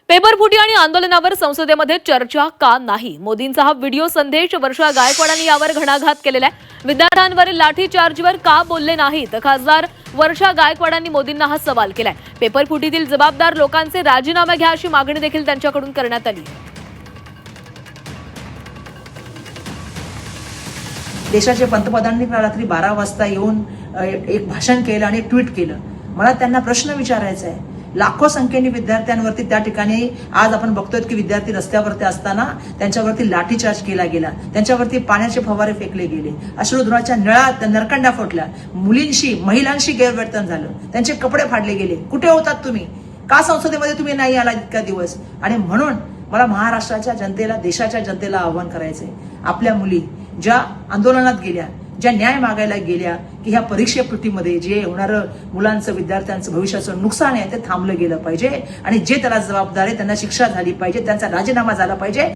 पेपरफुटी आणि आंदोलनावर संसदेमध्ये चर्चा का नाही? मोदींचा हा व्हिडिओ संदेश वर्षा गायकवाडांनी यावर घणाघात केलेला आहे। विद्यार्थ्यांवरील लाठीचार्जवर का बोलले नाहीत? खासदार वर्षा गायकवाडांनी मोदींना हा सवाल केलाय। पेपरफुटीतील जबाबदार लोकांचे राजीनामे घ्या अशी मागणी देखील त्यांच्याकडून करण्यात आली। देशाचे पंतप्रधानांनी रात्री 12 वाजता येऊन एक भाषण केलं आणि ट्विट केलं। मला त्यांना प्रश्न विचारायचा आहे, लाखो संख्येने विद्यार्थ्यांवरती त्या ठिकाणी आज आपण बघतोय की विद्यार्थी रस्त्यावरती असताना त्यांच्यावरती लाठीचार्ज केला गेला, त्यांच्यावरती पाण्याचे फवारे फेकले गेले, अश्रुधुराच्या नळात नरकंडा फुटला, मुलींशी महिलांशी गैरवर्तन झालं, त्यांचे कपडे फाडले गेले। कुठे होतात तुम्ही? का संसदेमध्ये तुम्ही नाही आला इतका दिवस? आणि म्हणून मला महाराष्ट्राच्या जनतेला, देशाच्या जनतेला आव्हान करायचंय, आपल्या मुली ज्या आंदोलनात गेल्या, ज्या न्याय मागायला गेल्या, की ह्या परीक्षेप्रतीमध्ये जे होणारं मुलांचं, विद्यार्थ्यांचं भविष्याचं नुकसान आहे ते थांबलं गेलं पाहिजे आणि जे त्याला जबाबदार आहे त्यांना शिक्षा झाली पाहिजे, त्यांचा राजीनामा झाला पाहिजे।